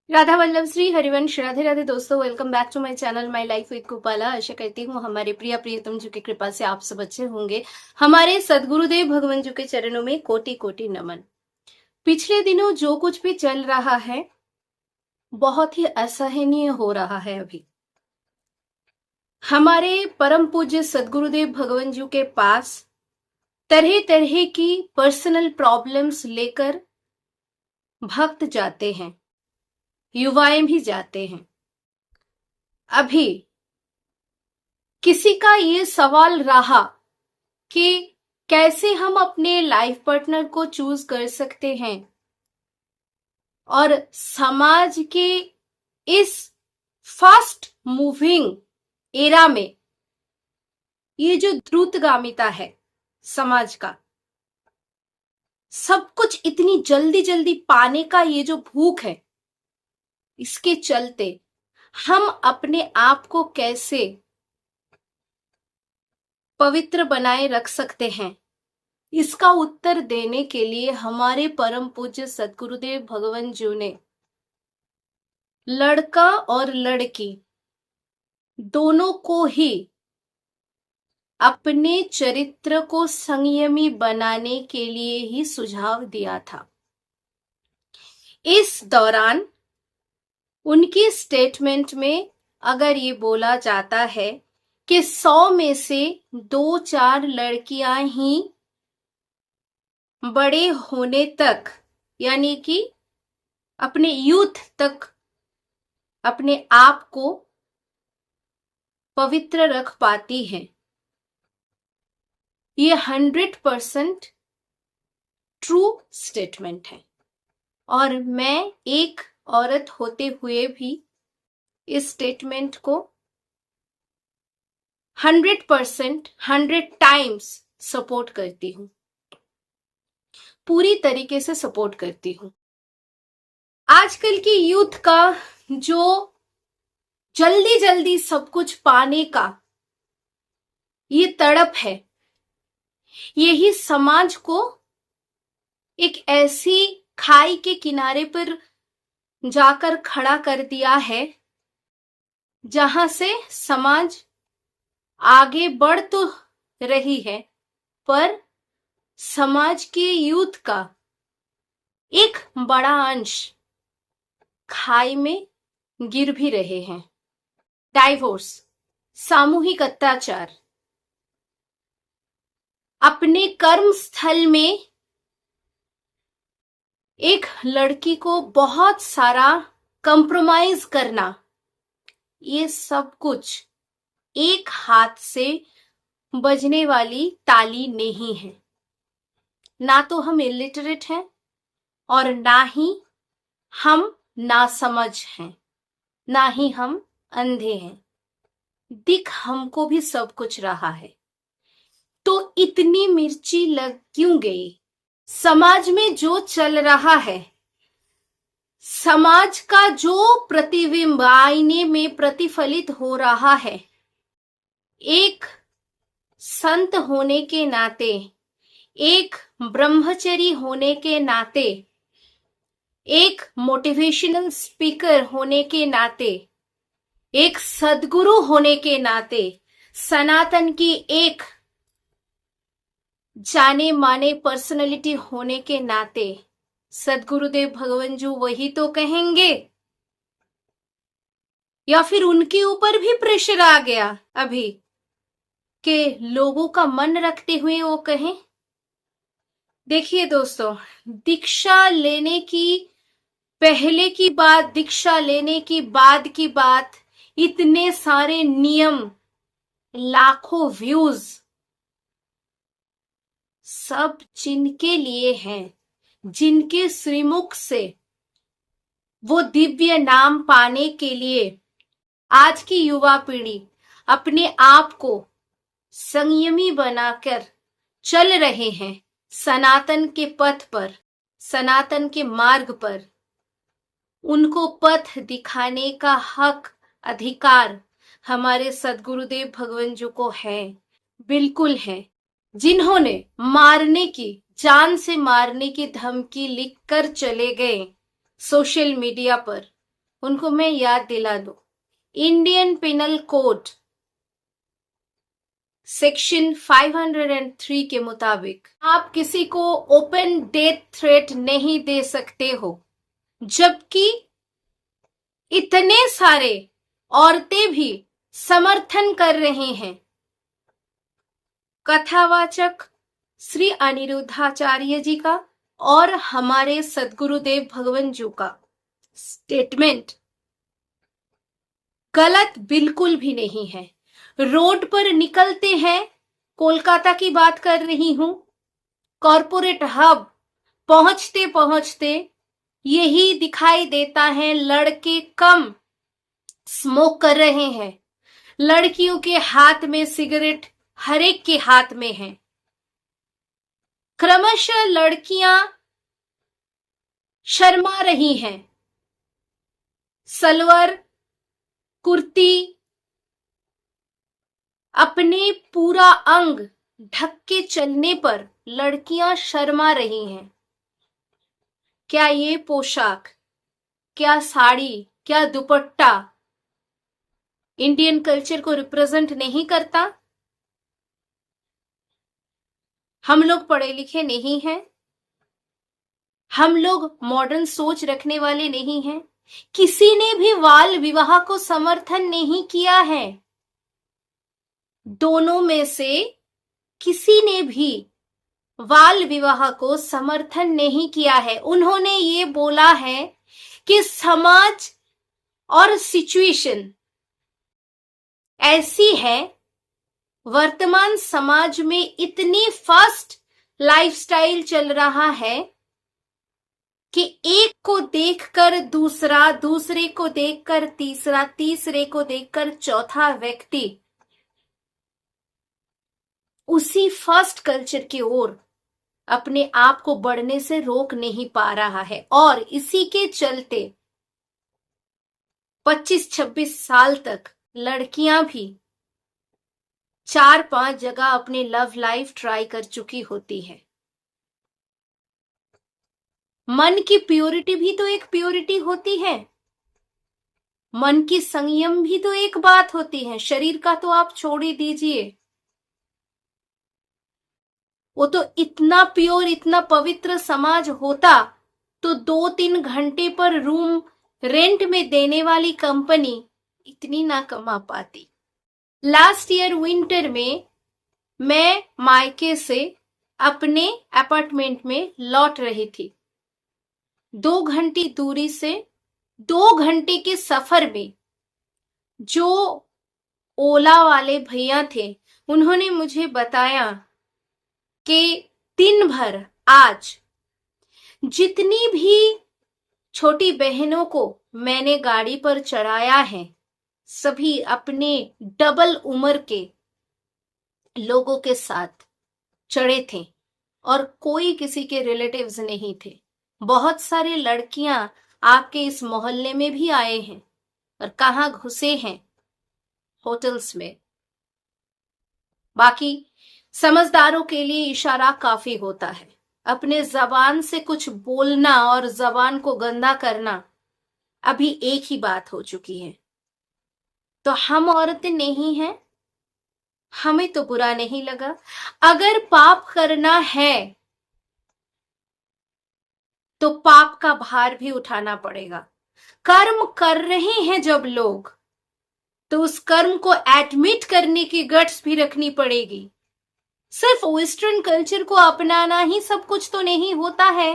राधा वल्लभ श्री हरिवंश। राधे राधे दोस्तों, welcome back to my channel my life with Kupala. आशा करती हूँ हमारे प्रिय प्रियतम जी की कृपा से आप सब अच्छे होंगे। हमारे सदगुरुदेव भगवान जी के चरणों में कोटि कोटि नमन। पिछले दिनों जो कुछ भी चल रहा है बहुत ही असहनीय हो रहा है। अभी हमारे परम पूज्य सदगुरुदेव भगवान जी के पास तरह तरह की पर्सनल प्रॉब्लम्स लेकर भक्त जाते हैं, युवाएं भी जाते हैं। अभी किसी का ये सवाल रहा कि कैसे हम अपने लाइफ पार्टनर को चूज कर सकते हैं और समाज के इस फास्ट मूविंग एरा में ये जो द्रुतगामिता है समाज का, सब कुछ इतनी जल्दी जल्दी पाने का ये जो भूख है, इसके चलते हम अपने आप को कैसे पवित्र बनाए रख सकते हैं, इसका उत्तर देने के लिए हमारे परम पूज्य सदगुरुदेव भगवान जी ने लड़का और लड़की दोनों को ही अपने चरित्र को संयमी बनाने के लिए ही सुझाव दिया था। इस दौरान उनकी स्टेटमेंट में अगर ये बोला जाता है कि 100 में से 2-4 लड़कियां ही बड़े होने तक, यानी कि अपने यूथ तक अपने आप को पवित्र रख पाती हैं, ये 100% ट्रू स्टेटमेंट है। और मैं एक औरत होते हुए भी इस स्टेटमेंट को 100% 100 टाइम्स सपोर्ट करती हूं, पूरी तरीके से सपोर्ट करती हूं। आजकल की यूथ का जो जल्दी जल्दी सब कुछ पाने का ये तड़प है, यही समाज को एक ऐसी खाई के किनारे पर जाकर खड़ा कर दिया है जहां से समाज आगे बढ़ तो रही है, पर समाज के यूथ का एक बड़ा अंश खाई में गिर भी रहे हैं। डाइवोर्स, सामूहिक अत्याचार, अपने कर्म स्थल में एक लड़की को बहुत सारा कंप्रोमाइज करना, ये सब कुछ एक हाथ से बजने वाली ताली नहीं है। ना तो हम इलिटरेट हैं और ना ही हम नासमझ हैं, ना ही हम अंधे हैं। दिख हमको भी सब कुछ रहा है, तो इतनी मिर्ची लग क्यों गई? समाज में जो चल रहा है, समाज का जो प्रतिबिंब आईने में प्रतिफलित हो रहा है, एक संत होने के नाते, एक ब्रह्मचरी होने के नाते, एक मोटिवेशनल स्पीकर होने के नाते, एक सद्गुरु होने के नाते, सनातन की एक जाने माने पर्सनैलिटी होने के नाते सदगुरुदेव भगवान जी वही तो कहेंगे, या फिर उनके ऊपर भी प्रेशर आ गया अभी कि लोगों का मन रखते हुए वो कहें? देखिए दोस्तों, दीक्षा लेने की पहले की बात, दीक्षा लेने की बाद की बात, इतने सारे नियम, लाखों व्यूज, सब जिनके लिए हैं, जिनके श्रीमुख से वो दिव्य नाम पाने के लिए आज की युवा पीढ़ी अपने आप को संयमी बनाकर चल रहे हैं सनातन के पथ पर, सनातन के मार्ग पर। उनको पथ दिखाने का हक, अधिकार हमारे सदगुरुदेव भगवान जी को है, बिल्कुल है। जिन्होंने मारने की, जान से मारने की धमकी लिखकर चले गए सोशल मीडिया पर, उनको मैं याद दिला दूं। इंडियन पिनल कोड सेक्शन 503 के मुताबिक आप किसी को ओपन डेथ थ्रेट नहीं दे सकते हो, जबकि इतने सारे औरतें भी समर्थन कर रहे हैं। कथावाचक श्री अनिरुद्धाचार्य जी का और हमारे सद्गुरुदेव भगवान जी का स्टेटमेंट गलत बिल्कुल भी नहीं है। रोड पर निकलते हैं, कोलकाता की बात कर रही हूं, कॉरपोरेट हब पहुंचते पहुंचते यही दिखाई देता है, लड़के कम स्मोक कर रहे हैं, लड़कियों के हाथ में सिगरेट हर एक के हाथ में है। क्रमशः लड़कियां शर्मा रही हैं। सलवार कुर्ती अपने पूरा अंग ढक के चलने पर लड़कियां शर्मा रही हैं। क्या ये पोशाक, क्या साड़ी, क्या दुपट्टा इंडियन कल्चर को रिप्रेजेंट नहीं करता? हम लोग पढ़े लिखे नहीं हैं, हम लोग मॉडर्न सोच रखने वाले नहीं हैं, किसी ने भी बाल विवाह को समर्थन नहीं किया है। दोनों में से किसी ने भी बाल विवाह को समर्थन नहीं किया है। उन्होंने ये बोला है कि समाज और सिचुएशन ऐसी है, वर्तमान समाज में इतनी फास्ट लाइफस्टाइल चल रहा है कि एक को देखकर दूसरा, दूसरे को देखकर तीसरा, तीसरे को देखकर चौथा व्यक्ति उसी फास्ट कल्चर की ओर अपने आप को बढ़ने से रोक नहीं पा रहा है। और इसी के चलते 25-26 साल तक लड़कियां भी 4-5 जगह अपने लव लाइफ ट्राई कर चुकी होती है। मन की प्योरिटी भी तो एक प्योरिटी होती है, मन की संयम भी तो एक बात होती है। शरीर का तो आप छोड़ ही दीजिए, वो तो इतना प्योर, इतना पवित्र समाज होता तो 2-3 घंटे पर रूम रेंट में देने वाली कंपनी इतनी ना कमा पाती। लास्ट ईयर विंटर में मैं मायके से अपने अपार्टमेंट में लौट रही थी। 2 घंटे दूरी से 2 घंटे के सफर में जो ओला वाले भैया थे, उन्होंने मुझे बताया कि दिन भर आज जितनी भी छोटी बहनों को मैंने गाड़ी पर चढ़ाया है, सभी अपने डबल उम्र के लोगों के साथ चढ़े थे और कोई किसी के रिलेटिव्स नहीं थे। बहुत सारे लड़कियां आपके इस मोहल्ले में भी आए हैं और कहाँ घुसे हैं? होटल्स में। बाकी समझदारों के लिए इशारा काफी होता है। अपने जबान से कुछ बोलना और जबान को गंदा करना अभी एक ही बात हो चुकी है। तो हम औरतें नहीं हैं, हमें तो बुरा नहीं लगा। अगर पाप करना है तो पाप का भार भी उठाना पड़ेगा। कर्म कर रहे हैं जब लोग, तो उस कर्म को एडमिट करने की गट्स भी रखनी पड़ेगी। सिर्फ वेस्टर्न कल्चर को अपनाना ही सब कुछ तो नहीं होता है।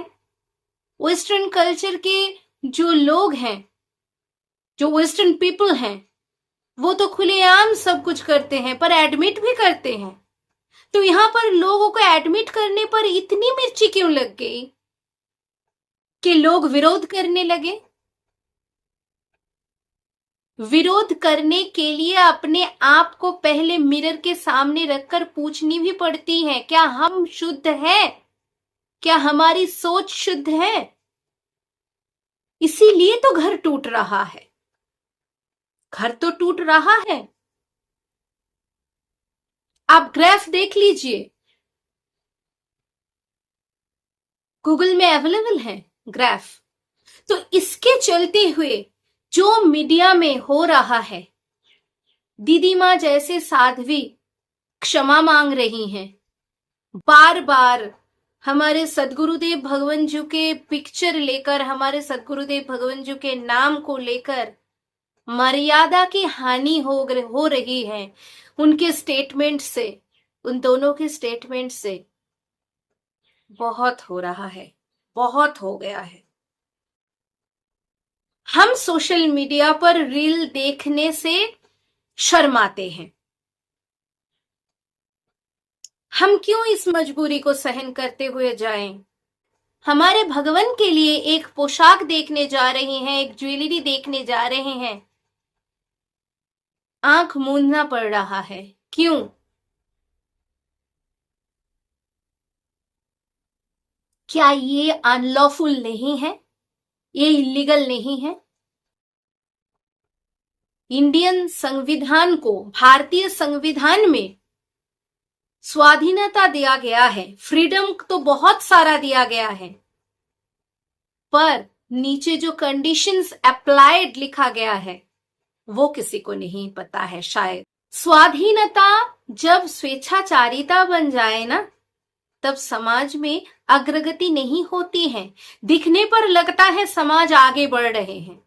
वेस्टर्न कल्चर के जो लोग हैं, जो वेस्टर्न पीपल हैं, वो तो खुलेआम सब कुछ करते हैं पर एडमिट भी करते हैं। तो यहां पर लोगों को एडमिट करने पर इतनी मिर्ची क्यों लग गई कि लोग विरोध करने लगे? विरोध करने के लिए अपने आप को पहले मिरर के सामने रखकर पूछनी भी पड़ती है, क्या हम शुद्ध हैं? क्या हमारी सोच शुद्ध है? इसीलिए तो घर टूट रहा है। घर तो टूट रहा है। आप ग्राफ देख लीजिए, गूगल में अवेलेबल है ग्राफ। तो इसके चलते हुए जो मीडिया में हो रहा है, दीदी माँ जैसे साध्वी क्षमा मांग रही हैं, बार बार हमारे सदगुरुदेव भगवान जी के पिक्चर लेकर, हमारे सदगुरुदेव भगवान जी के नाम को लेकर मर्यादा की हानि हो रही है। उनके स्टेटमेंट से, उन दोनों के स्टेटमेंट से बहुत हो रहा है, बहुत हो गया है। हम सोशल मीडिया पर रील देखने से शर्माते हैं। हम क्यों इस मजबूरी को सहन करते हुए जाएं? हमारे भगवान के लिए एक पोशाक देखने जा रहे हैं, एक ज्वेलरी देखने जा रहे हैं, आंख मूंदना पड़ रहा है। क्यों? क्या ये अनलॉफुल नहीं है? ये इलीगल नहीं है? इंडियन संविधान को, भारतीय संविधान में स्वाधीनता दिया गया है, फ्रीडम तो बहुत सारा दिया गया है, पर नीचे जो कंडीशंस अप्लाइड लिखा गया है वो किसी को नहीं पता है शायद। स्वाधीनता जब स्वेच्छाचारिता बन जाए ना, तब समाज में अग्रगति नहीं होती है। दिखने पर लगता है समाज आगे बढ़ रहे हैं,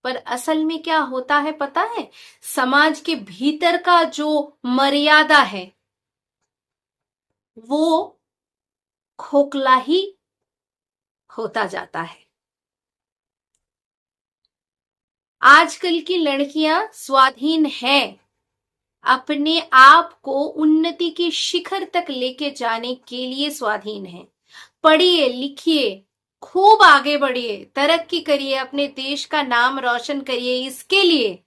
पर असल में क्या होता है पता है? समाज के भीतर का जो मर्यादा है वो खोखला ही होता जाता है। आजकल की लड़कियां स्वाधीन हैं, अपने आप को उन्नति के शिखर तक लेके जाने के लिए स्वाधीन है। पढ़िए लिखिए, खूब आगे बढ़िए, तरक्की करिए, अपने देश का नाम रोशन करिए। इसके लिए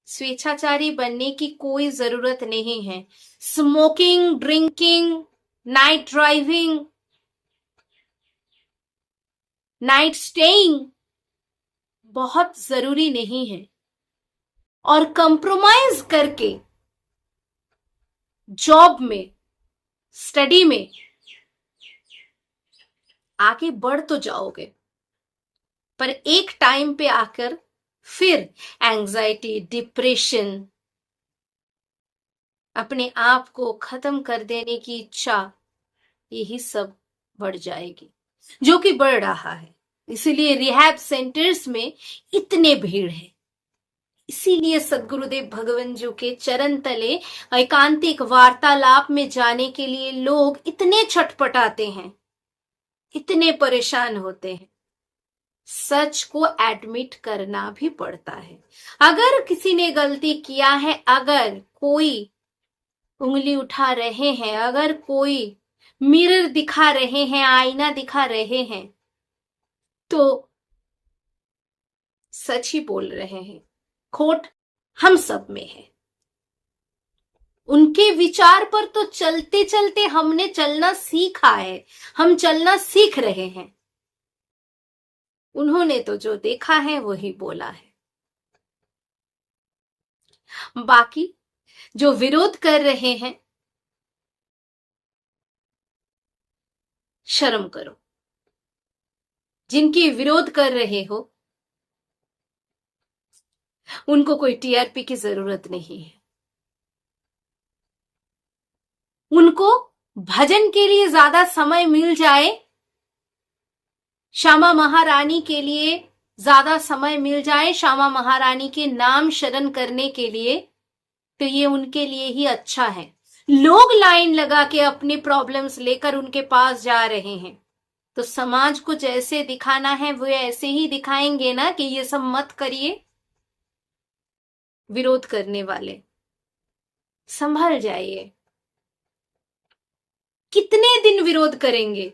स्वेच्छाचारी बनने की कोई जरूरत नहीं है। Smoking, drinking, night driving, night staying बहुत जरूरी नहीं है। और कंप्रोमाइज करके जॉब में, स्टडी में आगे बढ़ तो जाओगे, पर एक टाइम पे आकर फिर एंजाइटी, डिप्रेशन, अपने आप को खत्म कर देने की इच्छा, यही सब बढ़ जाएगी, जो कि बढ़ रहा है। इसीलिए रिहैब सेंटर्स में इतने भीड़ है। इसीलिए सदगुरुदेव भगवान जी के चरण तले एकांतिक वार्तालाप में जाने के लिए लोग इतने छटपटाते हैं, इतने परेशान होते हैं। सच को एडमिट करना भी पड़ता है। अगर किसी ने गलती किया है, अगर कोई उंगली उठा रहे हैं, अगर कोई मिरर दिखा रहे हैं, आईना दिखा रहे हैं, तो सच ही बोल रहे हैं, खोट हम सब में है। उनके विचार पर तो चलते चलते हमने चलना सीखा है, हम चलना सीख रहे हैं। उन्होंने तो जो देखा है वही बोला है। बाकी जो विरोध कर रहे हैं, शर्म करो। जिनकी विरोध कर रहे हो उनको कोई टीआरपी की जरूरत नहीं है। उनको भजन के लिए ज्यादा समय मिल जाए, श्यामा महारानी के लिए ज्यादा समय मिल जाए, श्यामा महारानी के नाम शरण करने के लिए, तो ये उनके लिए ही अच्छा है। लोग लाइन लगा के अपनी प्रॉब्लम्स लेकर उनके पास जा रहे हैं, तो समाज को जैसे दिखाना है वो ऐसे ही दिखाएंगे ना कि ये सब मत करिए। विरोध करने वाले संभल जाइए। कितने दिन विरोध करेंगे?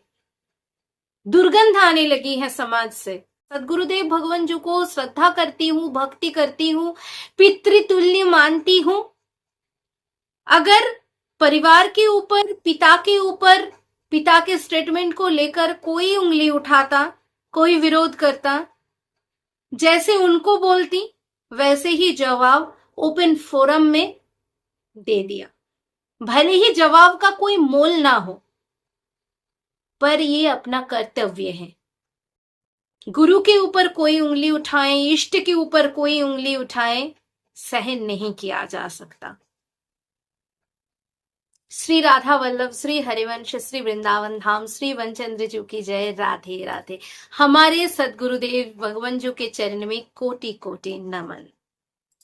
दुर्गंध आने लगी है समाज से। सदगुरुदेव भगवान जी को श्रद्धा करती हूं, भक्ति करती हूं, पितृतुल्य मानती हूं। अगर परिवार के ऊपर, पिता के ऊपर, पिता के स्टेटमेंट को लेकर कोई उंगली उठाता, कोई विरोध करता, जैसे उनको बोलती वैसे ही जवाब ओपन फोरम में दे दिया। भले ही जवाब का कोई मोल ना हो, पर ये अपना कर्तव्य है। गुरु के ऊपर कोई उंगली उठाए, इष्ट के ऊपर कोई उंगली उठाए, सहन नहीं किया जा सकता। श्री राधा वल्लभ, श्री हरिवंश, श्री वृंदावन धाम, श्री वनचंद्र जी की जय। राधे राधे। हमारे सदगुरुदेव भगवान जी के चरण में कोटि कोटि नमन।